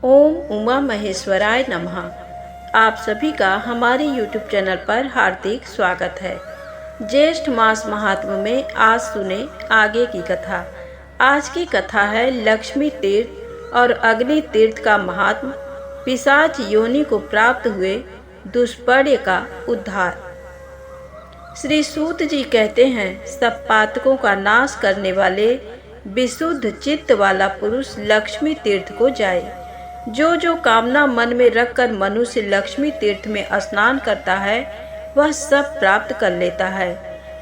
ओम उमा महेश्वराय नमः। आप सभी का हमारे YouTube चैनल पर हार्दिक स्वागत है। ज्येष्ठ मास महात्म्य में आज सुने आगे की कथा। आज की कथा है लक्ष्मी तीर्थ और अग्नि तीर्थ का महात्म, पिशाच योनि को प्राप्त हुए दुष्पर्य का उद्धार। श्री सूत जी कहते हैं, सब पातकों का नाश करने वाले विशुद्ध चित्त वाला पुरुष लक्ष्मी तीर्थ को जाए। जो कामना मन में रखकर मनुष्य लक्ष्मी तीर्थ में स्नान करता है वह सब प्राप्त कर लेता है।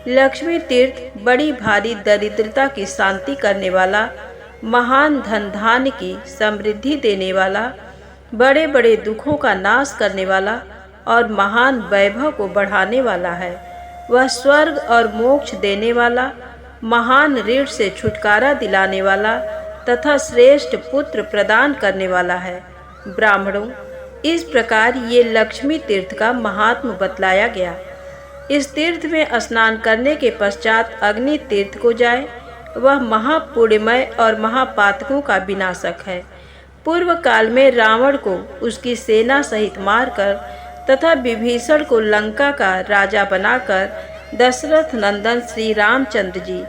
लक्ष्मी तीर्थ बड़ी भारी दरिद्रता की शांति करने वाला, महान धन धान्य की समृद्धि देने वाला, बड़े बड़े दुखों का नाश करने वाला और महान वैभव को बढ़ाने वाला है। वह स्वर्ग और मोक्ष देने वाला, महान ऋण से छुटकारा दिलाने वाला तथा श्रेष्ठ पुत्र प्रदान करने वाला है। ब्राह्मणों, इस प्रकार ये लक्ष्मी तीर्थ का महात्म बतलाया गया। इस तीर्थ में स्नान करने के पश्चात अग्नि तीर्थ को जाए। वह महापुण्यमय और महापातकों का विनाशक है। पूर्व काल में रावण को उसकी सेना सहित मारकर तथा विभीषण को लंका का राजा बनाकर दशरथ नंदन श्री रामचंद्र जी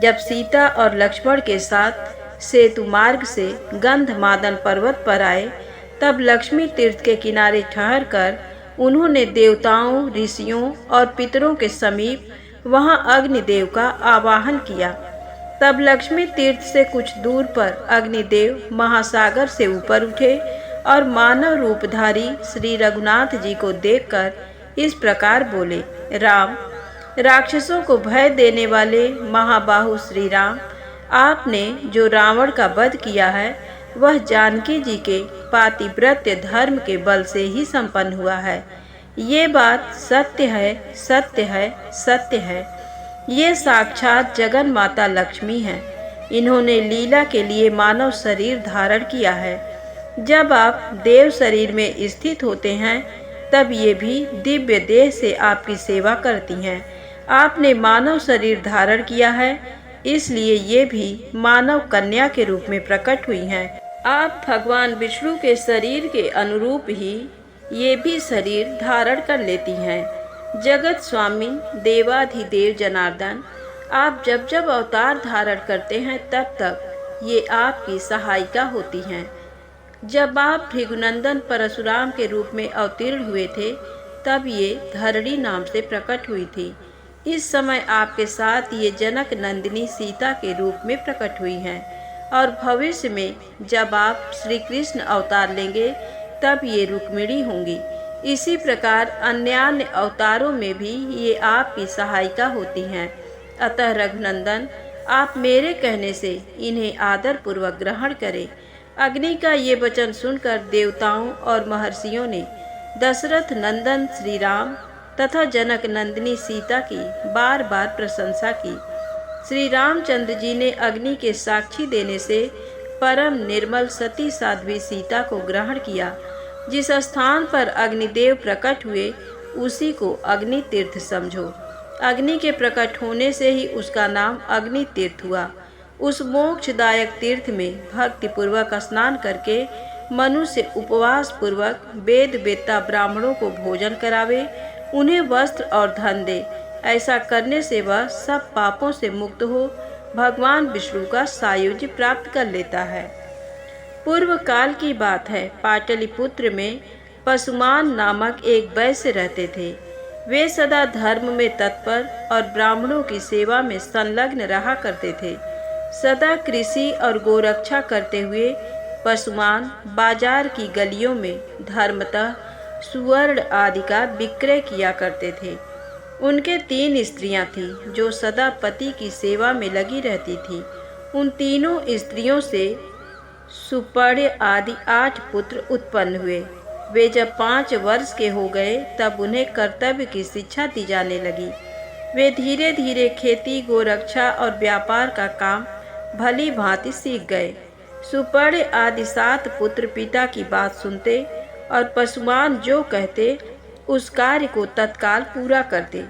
जब सीता और लक्ष्मण के साथ सेतु मार्ग से गंधमादन पर्वत पर आए, तब लक्ष्मी तीर्थ के किनारे ठहरकर उन्होंने देवताओं, ऋषियों और पितरों के समीप वहां अग्निदेव का आवाहन किया। तब लक्ष्मी तीर्थ से कुछ दूर पर अग्निदेव महासागर से ऊपर उठे और मानव रूपधारी श्री रघुनाथ जी को देखकर इस प्रकार बोले, राम, राक्षसों को भय देने वाले महाबाहु श्री राम, आपने जो रावण का वध किया है वह जानकी जी के पातिव्रत्य धर्म के बल से ही संपन्न हुआ है। ये बात सत्य है, सत्य है, सत्य है। ये साक्षात जगन माता लक्ष्मी हैं। इन्होंने लीला के लिए मानव शरीर धारण किया है। जब आप देव शरीर में स्थित होते हैं तब ये भी दिव्य देह से आपकी सेवा करती हैं। आपने मानव शरीर धारण किया है, इसलिए ये भी मानव कन्या के रूप में प्रकट हुई हैं। आप भगवान विष्णु के शरीर के अनुरूप ही ये भी शरीर धारण कर लेती हैं। जगत स्वामी देवाधिदेव जनार्दन, आप जब जब अवतार धारण करते हैं तब तब ये आपकी सहायिका होती हैं। जब आप भृगुनंदन परशुराम के रूप में अवतीर्ण हुए थे तब ये धरणी नाम से प्रकट हुई थी। इस समय आपके साथ ये जनक नंदिनी सीता के रूप में प्रकट हुई हैं और भविष्य में जब आप श्री कृष्ण अवतार लेंगे तब ये रुक्मिणी होंगी। इसी प्रकार अन्य अवतारों में भी ये आपकी सहायिका होती हैं। अतः रघुनंदन, आप मेरे कहने से इन्हें आदर पूर्वक ग्रहण करें। अग्नि का ये वचन सुनकर देवताओं और महर्षियों ने दशरथ नंदन श्री राम तथा जनक नंदिनी सीता की बार बार प्रशंसा की। श्री रामचंद्र जी ने अग्नि के साक्षी देने से परम निर्मल सती साध्वी सीता को ग्रहण किया। जिस स्थान पर अग्निदेव प्रकट हुए उसी को अग्नि तीर्थ समझो। अग्नि के प्रकट होने से ही उसका नाम अग्नि तीर्थ हुआ। उस मोक्षदायक तीर्थ में भक्ति पूर्वक स्नान करके मनुष्य उपवास पूर्वक वेद वेत्ता ब्राह्मणों को भोजन करावे, उन्हें वस्त्र और धन दे। ऐसा करने से वह सब पापों से मुक्त हो भगवान विष्णु का सायुज्य प्राप्त कर लेता है। पूर्व काल की बात है। पाटलिपुत्र में पशुमान नामक एक वैश्य रहते थे। वे सदा धर्म में तत्पर और ब्राह्मणों की सेवा में संलग्न रहा करते थे। सदा कृषि और गोरक्षा करते हुए पशुमान बाजार की गलियों में धर्मतः सुवर्ण आदि का विक्रय किया करते थे। उनके 3 स्त्रियां थीं जो सदा पति की सेवा में लगी रहती थीं। उन तीनों स्त्रियों से सुपर्य आदि 8 पुत्र उत्पन्न हुए। वे जब 5 वर्ष के हो गए तब उन्हें कर्तव्य की शिक्षा दी जाने लगी। वे धीरे धीरे खेती, गोरक्षा और व्यापार का काम भली भांति सीख गए। सुपर्य आदि 7 पुत्र पिता की बात सुनते और पशुमान जो कहते उस कार्य को तत्काल पूरा करते।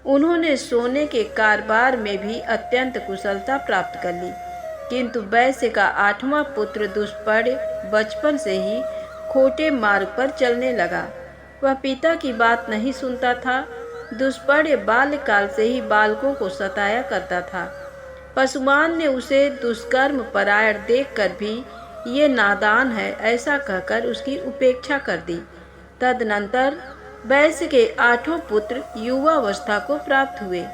उन्होंने सोने के कारोबार में भी अत्यंत कुशलता प्राप्त कर ली। किंतु वैश्य का 8वां पुत्र दुष्पर्य बचपन से ही खोटे मार्ग पर चलने लगा। वह पिता की बात नहीं सुनता था। दुष्पर्य बाल्यकाल से ही बालकों को सताया करता था। पशुमान ने उसे दुष्कर्म परायण देखकर भी ये नादान है ऐसा कहकर उसकी उपेक्षा कर दी। तदनंतर वैश्य के 8 पुत्र युवावस्था को प्राप्त हुए।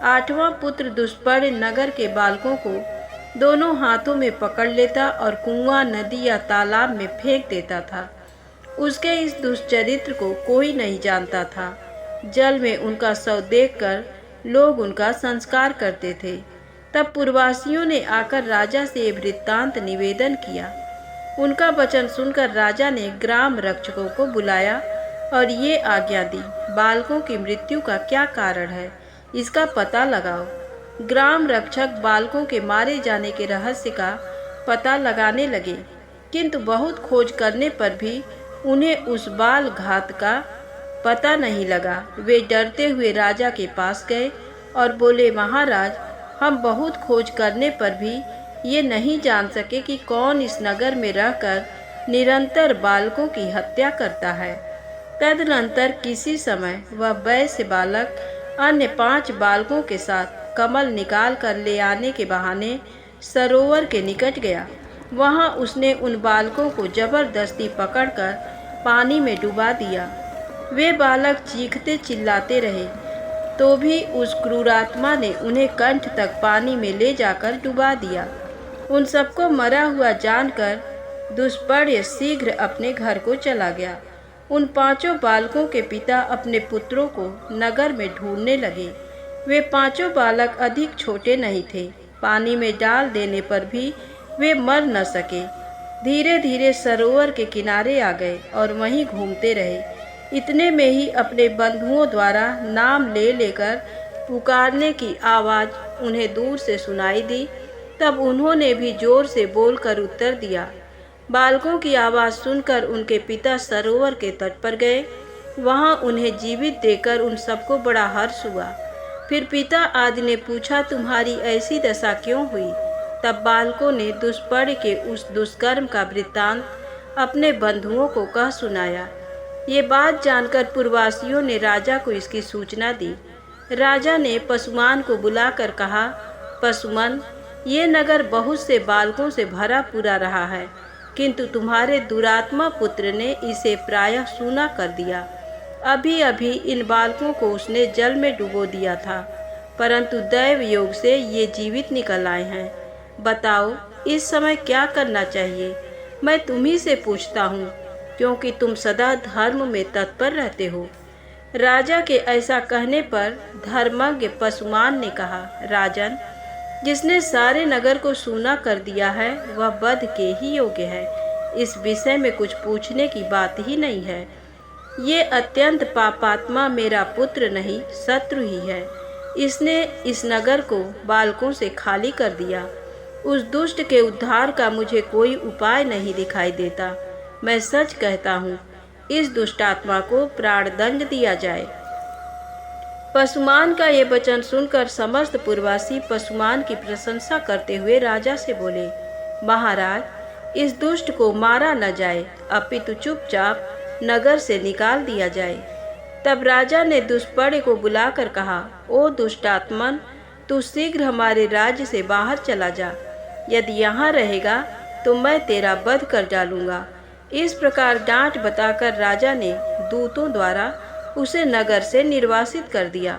8वां पुत्र दुष्पर्य नगर के बालकों को दोनों हाथों में पकड़ लेता और कुआं, नदी या तालाब में फेंक देता था। उसके इस दुष्चरित्र को कोई नहीं जानता था। जल में उनका शव देखकर लोग उनका संस्कार करते थे। तब पुरवासियों ने आकर राजा से ये वृत्तांत निवेदन किया। उनका वचन सुनकर राजा ने ग्राम रक्षकों को बुलाया और ये आज्ञा दी, बालकों की मृत्यु का क्या कारण है, इसका पता लगाओ। ग्राम रक्षक बालकों के मारे जाने के रहस्य का पता लगाने लगे, किंतु बहुत खोज करने पर भी उन्हें उस बाल घात का पता नहीं लगा। वे डरते हुए राजा के पास गए और बोले, महाराज, हम बहुत खोज करने पर भी ये नहीं जान सके कि कौन इस नगर में रहकर निरंतर बालकों की हत्या करता है। तदनंतर किसी समय वह वैश्य बालक अन्य 5 बालकों के साथ कमल निकाल कर ले आने के बहाने सरोवर के निकट गया। वहां उसने उन बालकों को जबरदस्ती पकड़कर पानी में डुबा दिया। वे बालक चीखते चिल्लाते रहे, तो भी उस क्रूरात्मा ने उन्हें कंठ तक पानी में ले जाकर डुबा दिया। उन सबको मरा हुआ जानकर दुष्पर्य शीघ्र अपने घर को चला गया। उन 5 बालकों के पिता अपने पुत्रों को नगर में ढूंढने लगे। वे 5 बालक अधिक छोटे नहीं थे। पानी में डाल देने पर भी वे मर न सके। धीरे धीरे सरोवर के किनारे आ गए और वहीं घूमते रहे। इतने में ही अपने बंधुओं द्वारा नाम ले लेकर पुकारने की आवाज़ उन्हें दूर से सुनाई दी। तब उन्होंने भी जोर से बोलकर उत्तर दिया। बालकों की आवाज़ सुनकर उनके पिता सरोवर के तट पर गए। वहां उन्हें जीवित देखकर उन सबको बड़ा हर्ष हुआ। फिर पिता आदि ने पूछा, तुम्हारी ऐसी दशा क्यों हुई? तब बालकों ने दुष्पर्य के उस दुष्कर्म का वृत्तांत अपने बंधुओं को कह सुनाया। ये बात जानकर पुरवासियों ने राजा को इसकी सूचना दी। राजा ने पशुमान को बुलाकर कहा, पशुमन, ये नगर बहुत से बालकों से भरा पूरा रहा है, किंतु तुम्हारे दुरात्मा पुत्र ने इसे प्रायः सूना कर दिया। अभी अभी इन बालकों को उसने जल में डुबो दिया था, परंतु दैव योग से ये जीवित निकल आए हैं। बताओ, इस समय क्या करना चाहिए? मैं तुम्ही से पूछता हूँ, क्योंकि तुम सदा धर्म में तत्पर रहते हो। राजा के ऐसा कहने पर धर्मज्ञ पशुमान ने कहा, राजन, जिसने सारे नगर को सूना कर दिया है वह वध के ही योग्य है। इस विषय में कुछ पूछने की बात ही नहीं है। ये अत्यंत पापात्मा मेरा पुत्र नहीं, शत्रु ही है। इसने इस नगर को बालकों से खाली कर दिया। उस दुष्ट के उद्धार का मुझे कोई उपाय नहीं दिखाई देता। मैं सच कहता हूँ, इस दुष्टात्मा को प्राणदंड दिया जाए। पशुमान का ये वचन सुनकर समस्त पुरवासी पशुमान की प्रशंसा करते हुए राजा से बोले, महाराज, इस दुष्ट को मारा न जाए, अपितु चुपचाप नगर से निकाल दिया जाए। तब राजा ने दुष्पर्य को बुलाकर कहा, ओ दुष्टात्मन, तू शीघ्र हमारे राज्य से बाहर चला जा। यदि यहाँ रहेगा तो मैं तेरा वध कर डालूंगा। इस प्रकार डांट बताकर राजा ने दूतों द्वारा उसे नगर से निर्वासित कर दिया।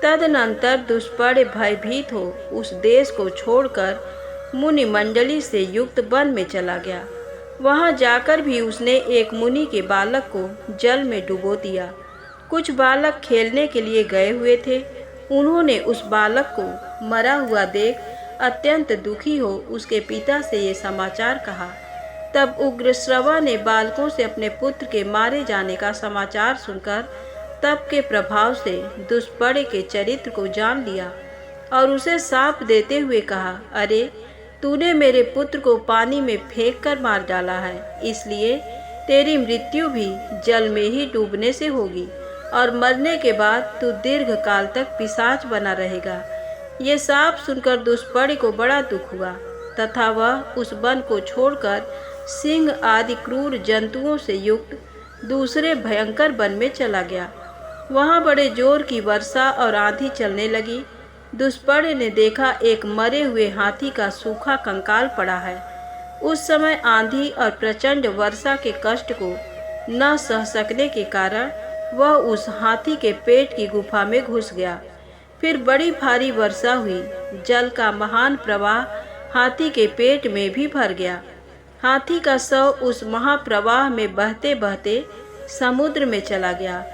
तदनंतर दुष्पर्य भयभीत हो उस देश को छोड़कर मुनि मंडली से युक्त वन में चला गया। वहां जाकर भी उसने एक मुनि के बालक को जल में डुबो दिया। कुछ बालक खेलने के लिए गए हुए थे। उन्होंने उस बालक को मरा हुआ देख अत्यंत दुखी हो उसके पिता से ये समाचार कहा। तब उग्रश्रवा ने बालकों से अपने पुत्र के मारे जाने का समाचार सुनकर तप के प्रभाव से दुष्पर्य के चरित्र को जान लिया और उसे शाप देते हुए कहा, अरे, तूने मेरे पुत्र को पानी में फेंक कर मार डाला है, इसलिए तेरी मृत्यु भी जल में ही डूबने से होगी और मरने के बाद तू दीर्घ काल तक पिशाच बना रहेगा। ये शाप सुनकर दुष्पर्य को बड़ा दुख हुआ तथा वह उस वन को छोड़कर सिंह आदि क्रूर जंतुओं से युक्त दूसरे भयंकर वन में चला गया। वहाँ बड़े जोर की वर्षा और आंधी चलने लगी। दुष्पर्य ने देखा एक मरे हुए हाथी का सूखा कंकाल पड़ा है। उस समय आंधी और प्रचंड वर्षा के कष्ट को न सह सकने के कारण वह उस हाथी के पेट की गुफा में घुस गया। फिर बड़ी भारी वर्षा हुई। जल का महान प्रवाह हाथी के पेट में भी भर गया। हाथी का शव उस महाप्रवाह में बहते बहते समुद्र में चला गया।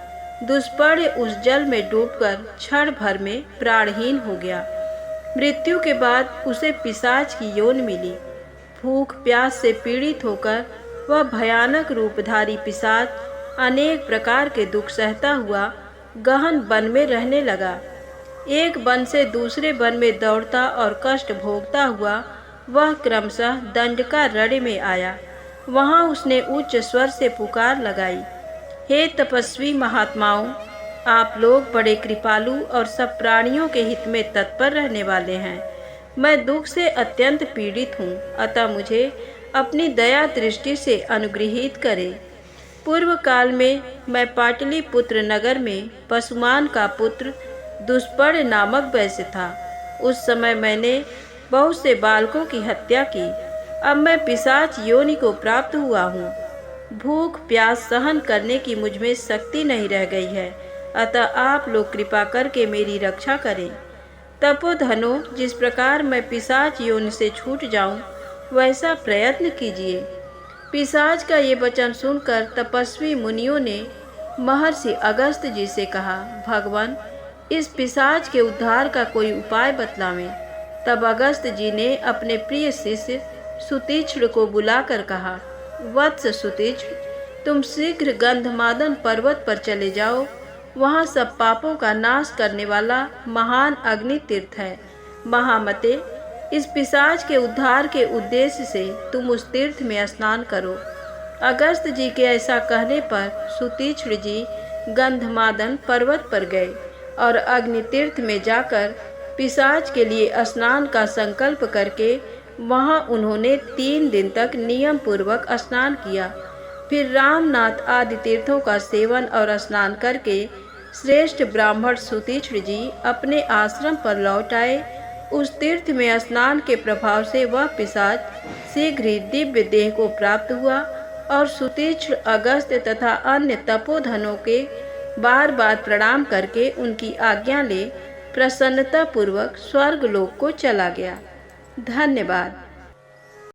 दुष्पर्य उस जल में डूबकर क्षण भर में प्राणहीन हो गया। मृत्यु के बाद उसे पिशाच की योन मिली। भूख प्यास से पीड़ित होकर वह भयानक रूपधारी पिशाच अनेक प्रकार के दुख सहता हुआ गहन वन में रहने लगा। एक वन से दूसरे वन में दौड़ता और कष्ट भोगता हुआ वह क्रमशः दंडकारण्य में आया। वहाँ उसने उच्च स्वर से पुकार लगाई, हे तपस्वी महात्माओं, आप लोग बड़े कृपालु और सब प्राणियों के हित में तत्पर रहने वाले हैं। मैं दुख से अत्यंत पीड़ित हूँ, अतः मुझे अपनी दया दृष्टि से अनुग्रहित करें। पूर्व काल में मैं पाटलिपुत्र नगर में पशुमान का पुत्र दुष्पर्य नामक वैश्य था। उस समय मैंने बहुत से बालकों की हत्या की। अब मैं पिशाच योनि को प्राप्त हुआ हूँ। भूख प्यास सहन करने की मुझ में शक्ति नहीं रह गई है, अतः आप लोग कृपा करके मेरी रक्षा करें। तपोधनो, जिस प्रकार मैं पिशाच योनि से छूट जाऊं, वैसा प्रयत्न कीजिए। पिशाच का ये वचन सुनकर तपस्वी मुनियों ने महर्षि अगस्त्य जी से कहा, भगवान, इस पिशाच के उद्धार का कोई उपाय बतलावें। तब अगस्त्य जी ने अपने प्रिय शिष्य सुतीक्ष्ण को बुलाकर कहा, वत्स सुतीक्ष्ण, तुम शीघ्र गंधमादन पर्वत पर चले जाओ। वहाँ सब पापों का नाश करने वाला महान अग्नि तीर्थ है। महामते, इस पिशाच के उद्धार के उद्देश्य से तुम उस तीर्थ में स्नान करो। अगस्त्य जी के ऐसा कहने पर सुतीक्ष्ण जी गंधमादन पर्वत पर गए और अग्नि तीर्थ में जाकर पिशाच के लिए स्नान का संकल्प करके वहाँ उन्होंने 3 दिन तक नियम पूर्वक स्नान किया। फिर रामनाथ आदि तीर्थों का सेवन और स्नान करके श्रेष्ठ ब्राह्मण सुतीक्ष्ण जी अपने आश्रम पर लौट आए। उस तीर्थ में स्नान के प्रभाव से वह पिशाच शीघ्र ही दिव्य देह को प्राप्त हुआ और सुतीक्ष्ण अगस्त्य तथा अन्य तपोधनों के बार बार प्रणाम करके उनकी आज्ञा ले प्रसन्नता पूर्वक स्वर्ग लोक को चला गया। धन्यवाद।